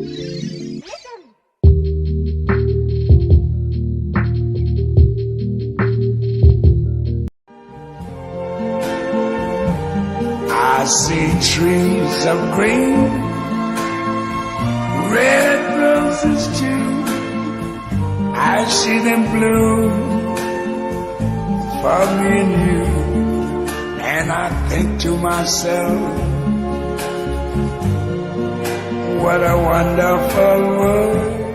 I see trees of green, red roses too. I see them bloom for me and you. And I think to myself, what a wonderful world.